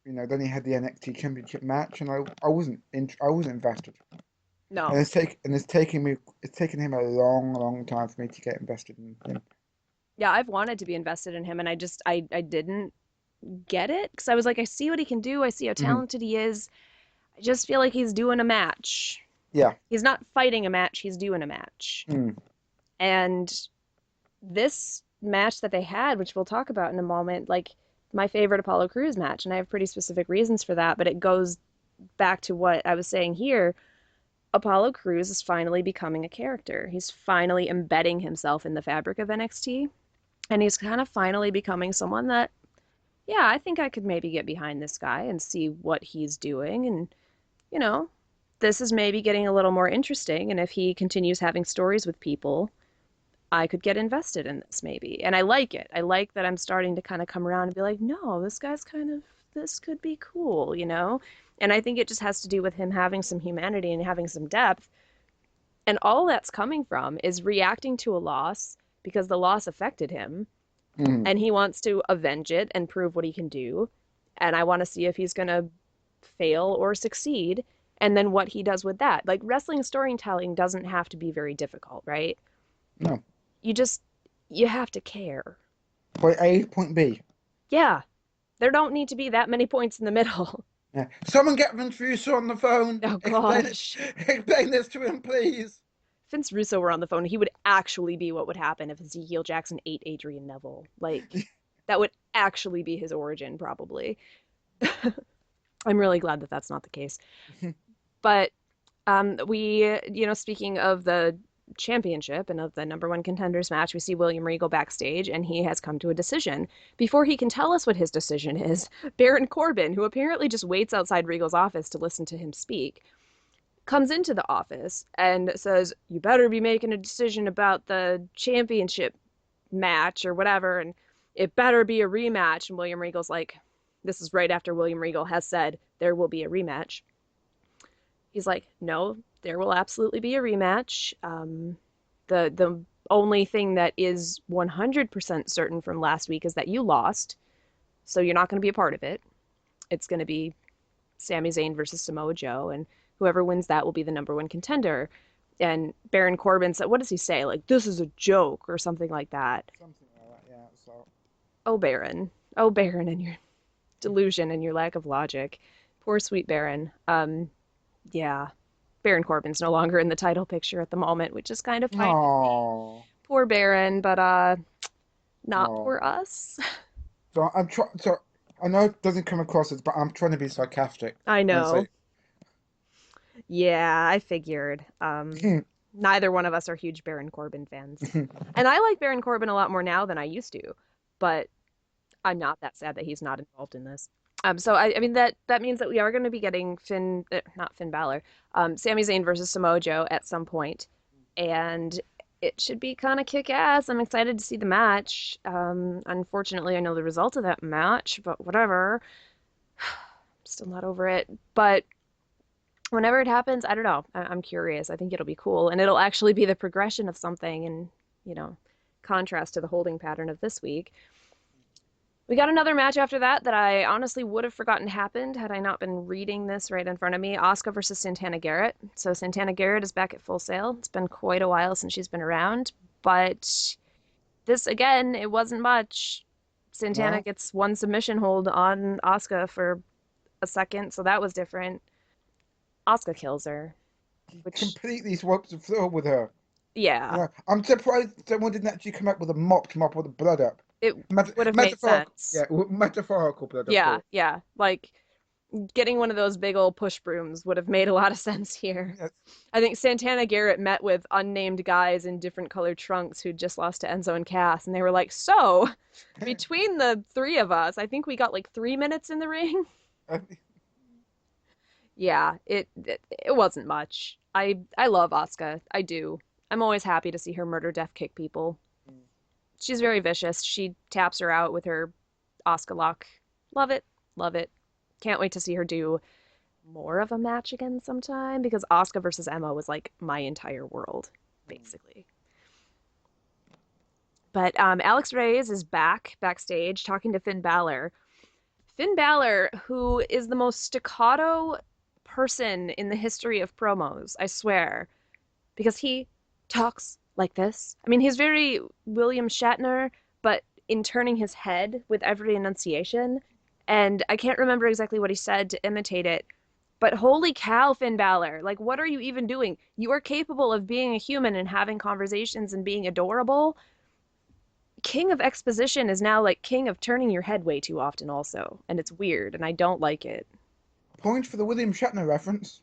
then he had the NXT Championship match, and I wasn't invested. And No. it's taken him a long, long time for me to get invested in him. Yeah, I've wanted to be invested in him and I didn't get it because I was like, I see what he can do. I see how Hmm. talented he is. I just feel like he's doing a match. Yeah. He's not fighting a match, he's doing a match. Mm. And this match that they had, which we'll talk about in a moment, like my favorite Apollo Crews match, and I have pretty specific reasons for that, but it goes back to what I was saying here. Apollo Crews is finally becoming a character. He's finally embedding himself in the fabric of NXT, and he's kind of finally becoming someone that, yeah, I think I could maybe get behind this guy and see what he's doing. And, you know, this is maybe getting a little more interesting. And if he continues having stories with people, I could get invested in this maybe. And I like it. I like that I'm starting to kind of come around and be like, no, this guy's kind of, this could be cool, you know? And I think it just has to do with him having some humanity and having some depth. And all that's coming from is reacting to a loss because the loss affected him Mm. and he wants to avenge it and prove what he can do. And I want to see if he's going to fail or succeed and then what he does with that. Like wrestling storytelling doesn't have to be very difficult, right? No. You just you have to care. Point A, point B. Yeah, there don't need to be that many points in the middle. Yeah. Someone get Vince Russo on the phone. Oh Explain it. gosh. Explain this to him, please. If Vince Russo were on the phone, he would actually be what would happen if Ezekiel Jackson ate Adrian Neville. Like that would actually be his origin probably. I'm really glad that that's not the case. But speaking of the championship and of the number one contenders match, we see William Regal backstage and he has come to a decision. Before he can tell us what his decision is, Baron Corbin, who apparently just waits outside Regal's office to listen to him speak, comes into the office and says, "You better be making a decision about the championship match or whatever, and it better be a rematch." And William Regal's like, this is right after William Regal has said there will be a rematch. He's like, no, there will absolutely be a rematch. The only thing that is 100% certain from last week is that you lost, so you're not going to be a part of it. It's going to be Sami Zayn versus Samoa Joe, and whoever wins that will be the number one contender. And Baron Corbin said, what does he say? Like, this is a joke or something like that. Something like that, yeah. So, Oh, Baron. Oh, Baron, and your delusion and your lack of logic. Poor sweet Baron. Yeah. Baron Corbin's no longer in the title picture at the moment, which is kind of fine with me. oh, Poor Baron, but not oh. for us. So I'm trying. So I know it doesn't come across as, but I'm trying to be sarcastic I when I know. say, Yeah, I figured. Neither one of us are huge Baron Corbin fans. And I like Baron Corbin a lot more now than I used to, but I'm not that sad that he's not involved in this. I mean that means that we are going to be getting not Finn Balor, Sami Zayn versus Samoa Joe at some point, and it should be kind of kick ass. I'm excited to see the match. Unfortunately, I know the result of that match, but whatever. I'm still not over it. But whenever it happens, I don't know. I'm curious. I think it'll be cool, and it'll actually be the progression of something, and you know, contrast to the holding pattern of this week. We got another match after that that I honestly would have forgotten happened had I not been reading this right in front of me. Asuka versus Santana Garrett. So Santana Garrett is back at Full Sail. It's been quite a while since she's been around, but this again, it wasn't much. Santana no, gets one submission hold on Asuka for a second, so that was different. Asuka kills her, he which completely swipes the floor with her. Yeah, I'm surprised someone didn't actually come up with a mop to mop all the blood up. it would have made Metaphorical, sense. yeah, metaphorical blood, of Yeah, course. yeah. Like getting one of those big old push brooms would have made a lot of sense here. Yes. I think Santana Garrett met with unnamed guys in different colored trunks who'd just lost to Enzo and Cass, and they were like, "So, between the three of us, I think we got like 3 minutes in the ring." Yeah, it wasn't much. I love Asuka. I do. I'm always happy to see her murder death kick people. She's very vicious. She taps her out with her Asuka lock. Love it. Love it. Can't wait to see her do more of a match again sometime because Asuka versus Emma was like my entire world, basically. But Alex Reyes is backstage talking to Finn Balor. Finn Balor, who is the most staccato person in the history of promos, I swear, because he talks like this. I mean, he's very William Shatner, but in turning his head with every enunciation. And I can't remember exactly what he said to imitate it, but holy cow, Finn Balor, like, what are you even doing? You are capable of being a human and having conversations and being adorable. King of exposition is now like king of turning your head way too often, also. And it's weird, and I don't like it. Point for the William Shatner reference.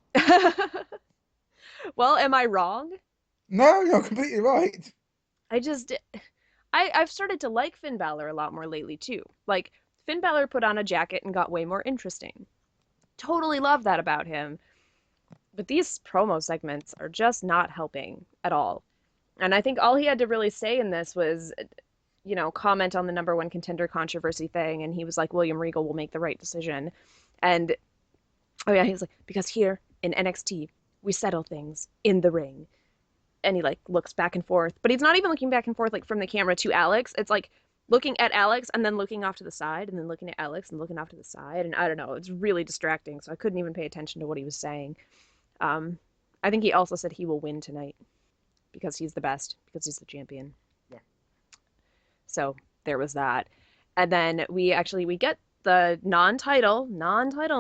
Well, am I wrong? No, you're completely right. I just I've started to like Finn Balor a lot more lately too. Like Finn Balor put on a jacket and got way more interesting. Totally love that about him. But these promo segments are just not helping at all. And I think all he had to really say in this was, comment on the number one contender controversy thing. And he was like, William Regal will make the right decision. And oh yeah, he was like, because here in NXT, we settle things in the ring. And he like looks back and forth, but he's not even looking back and forth like from the camera to Alex. It's like looking at Alex and then looking off to the side and then looking at Alex and looking off to the side. And I don't know, it's really distracting. So I couldn't even pay attention to what he was saying. Um, I think he also said he will win tonight because he's the best, because he's the champion. Yeah. So there was that. And then we get the non-title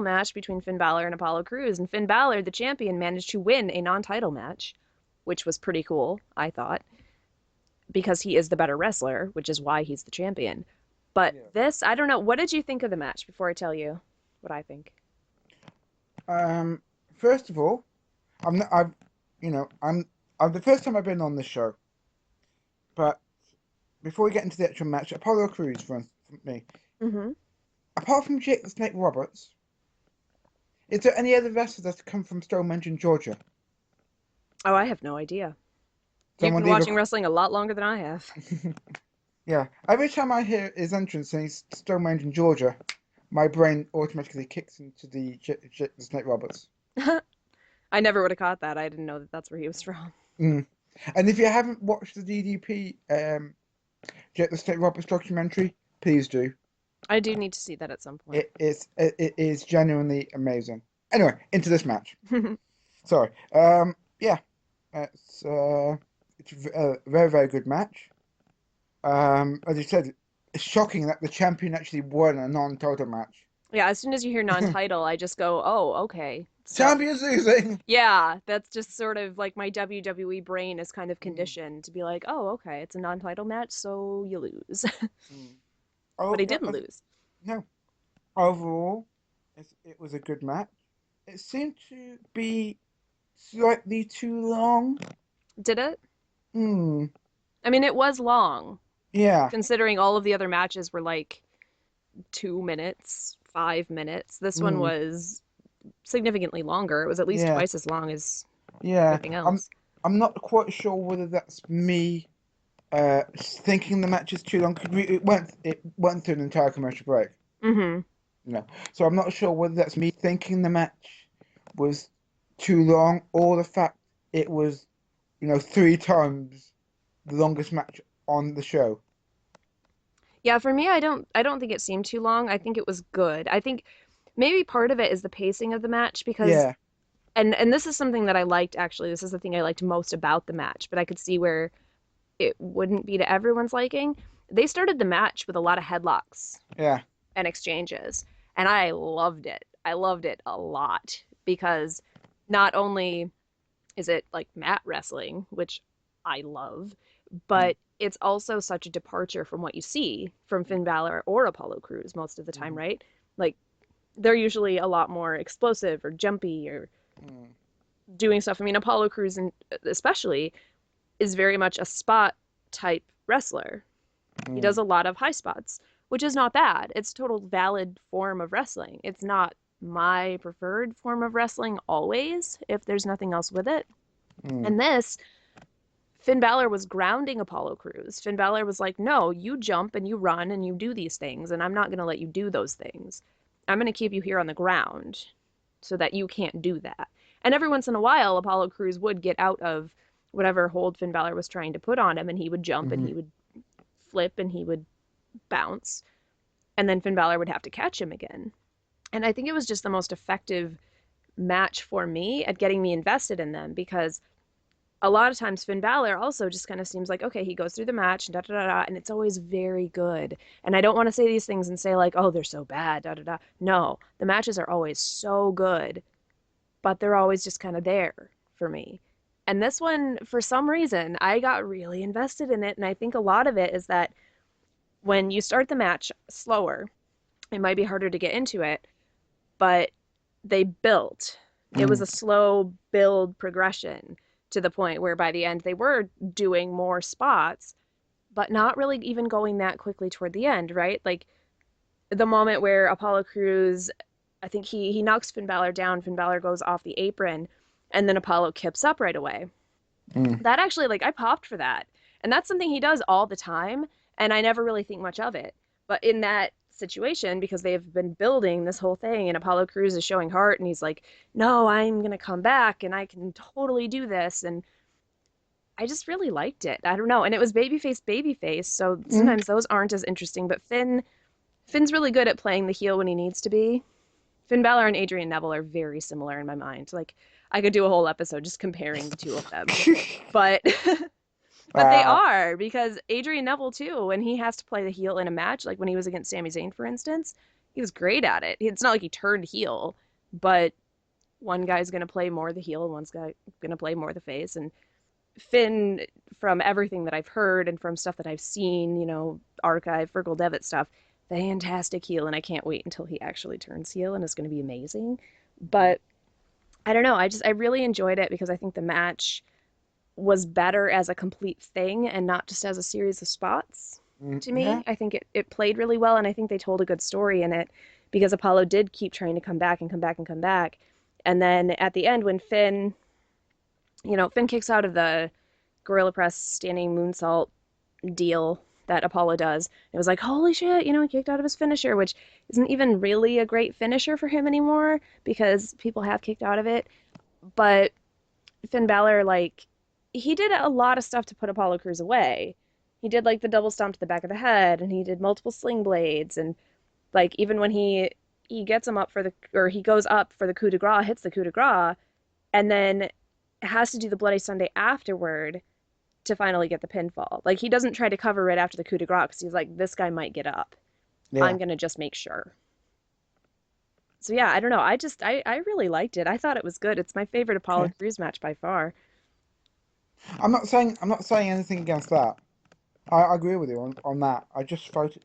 match between Finn Balor and Apollo Crews, and Finn Balor, the champion, managed to win a non-title match, which was pretty cool, I thought, because he is the better wrestler, which is why he's the champion. But Yeah. this, I don't know. What did you think of the match before I tell you what I think? Um, First of all, I'm not, I've, I'm the first time I've been on this show, but before we get into the actual match, Apollo Crews for me. Mm-hmm. Apart from Jake the Snake Roberts, is there any other wrestlers that's come from Stonehenge in Georgia? Oh, I have no idea. You've Someone been leave a. watching wrestling a lot longer than I have. Yeah, every time I hear his entrance and he's Stonehenge in Georgia, my brain automatically kicks into Jake the Snake Roberts. I never would have caught that. I didn't know that that's where he was from. Mm. And if you haven't watched the DDP Jake the Snake Roberts documentary, please do. I do need to see that at some point. It is genuinely amazing. Anyway, into this match. Yeah, Sorry. Yeah, it's a very very good match. As you said, it's shocking that the champion actually won a non-title match. as soon as you hear non-title, I just go, "Oh, okay." So, Champion's losing. yeah, that's just sort of like my WWE brain is kind of Mm, conditioned to be like, "Oh, okay, it's a non-title match, so you lose." mm. But Oh he didn't lose. no! Overall, it was a good match. It seemed to be slightly too long. Did it? Hmm. I mean, it was long, Yeah. considering all of the other matches were like 2 minutes, 5 minutes. This one Hmm. was significantly longer. It was at least Yeah. twice as long as Yeah. everything I'm. else. I'm not quite sure whether that's me thinking the match is too long. It went through an entire commercial break. Mm-hmm. So I'm not sure whether that's me thinking the match was too long or the fact it was, 3 times the longest match on the show. Yeah, for me, I don't think it seemed too long. I think it was good. I think maybe part of it is the pacing of the match because Yeah, and this is something that I liked actually. This is the thing I liked most about the match, but I could see where it wouldn't be to everyone's liking. They started the match with a lot of headlocks yeah, and exchanges, and I loved it. I loved it a lot because not only is it like mat wrestling, which I love, Mm, but it's also such a departure from what you see from Finn Balor or Apollo Crews most of the time, mm, right? Like they're usually a lot more explosive or jumpy or mm, doing stuff. I mean, Apollo Crews especially is very much a spot type wrestler. He does mm, a lot of high spots, which is not bad. It's a total valid form of wrestling. It's not my preferred form of wrestling always if there's nothing else with it. mm, And this, Finn Balor was grounding Apollo Crews. Finn Balor was like, no, you jump and you run and you do these things, and I'm not going to let you do those things. I'm going to keep you here on the ground so that you can't do that. And every once in a while, Apollo Crews would get out of whatever hold Finn Balor was trying to put on him, and he would jump and mm, he would flip and he would bounce. And then Finn Balor would have to catch him again. And I think it was just the most effective match for me at getting me invested in them because a lot of times Finn Balor also just kind of seems like, okay, he goes through the match and da da da da, and it's always very good. And I don't want to say these things and say like, oh, they're so bad, da da da. No, the matches are always so good, but they're always just kind of there for me. And this one, for some reason, I got really invested in it, and I think a lot of it is that when you start the match slower, it might be harder to get into it, but they built. It was mm, a slow build progression to the point where by the end they were doing more spots, but not really even going that quickly toward the end, right? Like the moment where Apollo Crews, I think he knocks Finn Balor down, Finn Balor goes off the apron, and then Apollo kips up right away. mm. That actually, like, I popped for that. And that's something he does all the time. And I never really think much of it. But in that situation, because they have been building this whole thing, and Apollo Crews is showing heart, and he's like, no, I'm going to come back and I can totally do this. And I just really liked it. I don't know. And it was babyface, babyface. So Mm. sometimes those aren't as interesting. But Finn's really good at playing the heel when he needs to be. Finn Balor and Adrian Neville are very similar in my mind. Like, I could do a whole episode just comparing the two of them. But But they Wow. are because Adrian Neville too, when he has to play the heel in a match, like when he was against Sami Zayn, for instance, he was great at it. It's not like he turned heel, but one guy's gonna play more the heel and one's gonna play more the face. And Finn, from everything that I've heard and from stuff that I've seen, archive, Fergal Devitt stuff, fantastic heel, and I can't wait until he actually turns heel and it's gonna be amazing. But I don't know, I really enjoyed it because I think the match was better as a complete thing and not just as a series of spots Mm, to yeah. me. I think it played really well, and I think they told a good story in it because Apollo did keep trying to come back and come back and come back. And then at the end, when Finn kicks out of the Gorilla Press standing moonsault deal that Apollo does, it was like, holy shit, he kicked out of his finisher, which isn't even really a great finisher for him anymore because people have kicked out of it. But Finn Balor, like, he did a lot of stuff to put Apollo Crews away. He did like the double stomp to the back of the head, and he did multiple sling blades, and like even when he gets him up for the or he goes up for the coup de grace, hits the coup de grace, and then has to do the Bloody Sunday afterward to finally get the pinfall. Like he doesn't try to cover it after the coup de grace because he's like, this guy might get up. I'm Yeah. gonna just make sure. So yeah, I don't know. I really liked it. I thought it was good. It's my favorite Apollo Okay. Crews match by far. I'm not saying anything against that. I agree with you on that. I just felt it,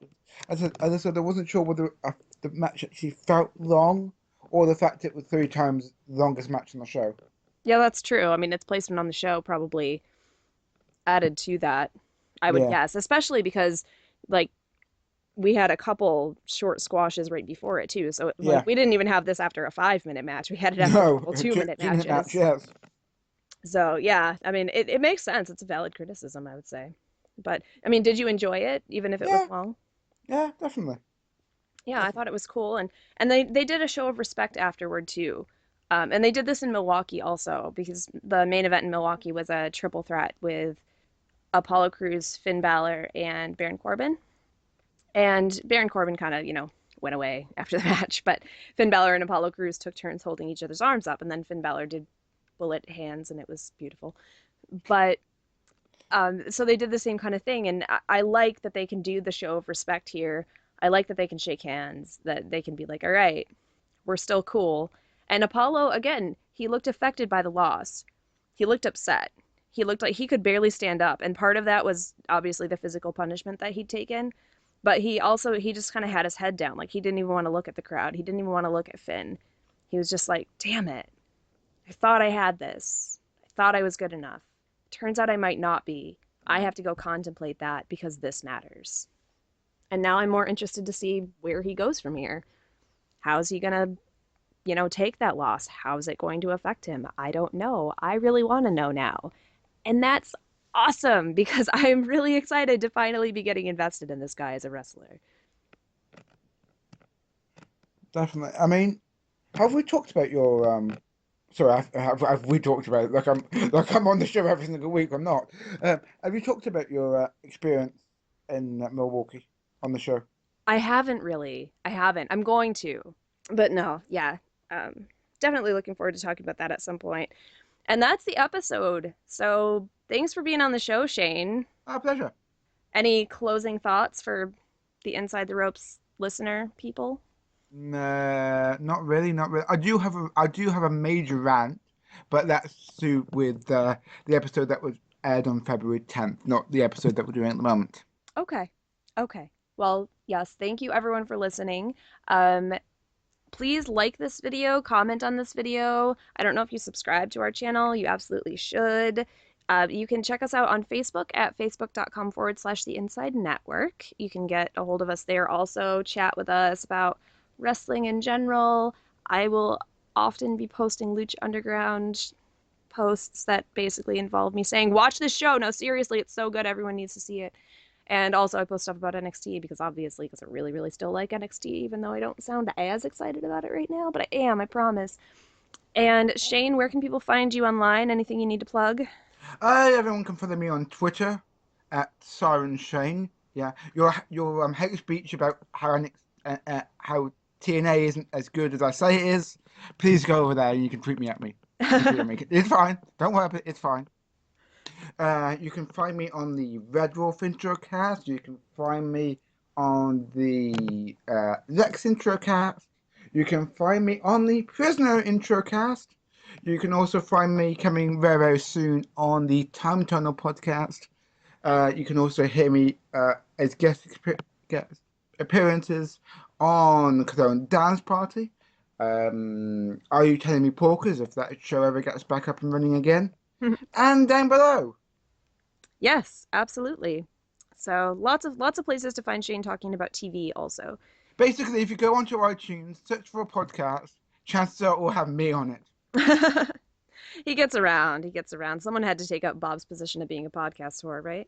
as I said, I wasn't sure whether the match actually felt long or the fact it was 3 times the longest match on the show. Yeah, that's true. I mean, its placement on the show probably added to that, I would Yeah. guess, especially because like we had a couple short squashes right before it too. So like Yeah. we didn't even have this after a 5 minute match. We had it after a No. couple 2 minute 2 minute match. matches. Yes. So yeah, I mean it makes sense. It's a valid criticism, I would say. But I mean, did you enjoy it even if it was Yeah. long? Yeah. Definitely. Yeah, I thought Definitely. it was cool, and they did a show of respect afterward too. And they did this in Milwaukee also because the main event in Milwaukee was a triple threat with Apollo Crews, Finn Balor, and Baron Corbin. And Baron Corbin kind of, went away after the match, but Finn Balor and Apollo Crews took turns holding each other's arms up, and then Finn Balor did bullet hands, and it was beautiful. But so they did the same kind of thing, and I like that they can do the show of respect here. I like that they can shake hands, that they can be like, all right, we're still cool. And Apollo, again, he looked affected by the loss. He looked upset. He looked like he could barely stand up, and part of that was obviously the physical punishment that he'd taken, but he just kind of had his head down, like he didn't even want to look at the crowd. He didn't even want to look at Finn. He was just like, "Damn it. I thought I had this. I thought I was good enough. Turns out I might not be. I have to go contemplate that because this matters." And now I'm more interested to see where he goes from here. How's he gonna, take that loss? How's it going to affect him? I don't know. I really want to know now. And that's awesome because I'm really excited to finally be getting invested in this guy as a wrestler. Definitely. I mean, have we talked about your Sorry, have we talked about it? Like I'm on the show every single week. I'm not. Have you talked about your experience in Milwaukee on the show? I haven't really. I haven't. I'm going to. But no, yeah. Um, Definitely looking forward to talking about that at some point. And that's the episode. So thanks for being on the show, Shane. Ah, pleasure. Any closing thoughts for the Inside the Ropes listener people? Nah, not really, not really. I do have a major rant, but that's to with the episode that was aired on February 10th, not the episode that we're doing at the moment. Okay. Okay. Well, yes, thank you everyone for listening. Um, Please like this video, comment on this video. I don't know if you subscribe to our channel. You absolutely should. You can check us out on Facebook at facebook.com/, the Inside Network. You can get a hold of us there also, chat with us about wrestling in general. I will often be posting Lucha Underground posts that basically involve me saying, watch this show. No, seriously, it's so good. Everyone needs to see it. And also, I post stuff about NXT because obviously, because I really, really still like NXT, even though I don't sound as excited about it right now, but I am, I promise. And Shane, where can people find you online? Anything you need to plug? Everyone can follow me on Twitter at Siren Shane. Yeah, your hate speech about how TNA isn't as good as I say it is. Please go over there and you can tweet me at me. You can tweet at me. It's fine. Don't worry about it. It's fine. You can find me on the Red Wolf intro cast. You can find me on the Lex intro cast. You can find me on the Prisoner intro cast. You can also find me coming very, very soon on the Time Tunnel podcast. You can also hear me as guest appearances on Cologne Dance Party. Are You Telling Me Porkers, if that show ever gets back up and running again? And down below. Yes, absolutely. So lots of places to find Shane talking about TV also. Basically, if you go onto iTunes, search for a podcast, chances are it will have me on it. He gets around. He gets around. Someone had to take up Bob's position of being a podcast whore, right?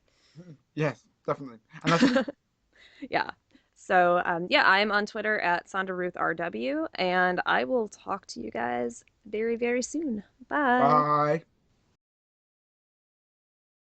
Yes, definitely. And that's it. Yeah. So, yeah, I'm on Twitter at SondraRuthRW, and I will talk to you guys very, very soon. Bye. Bye.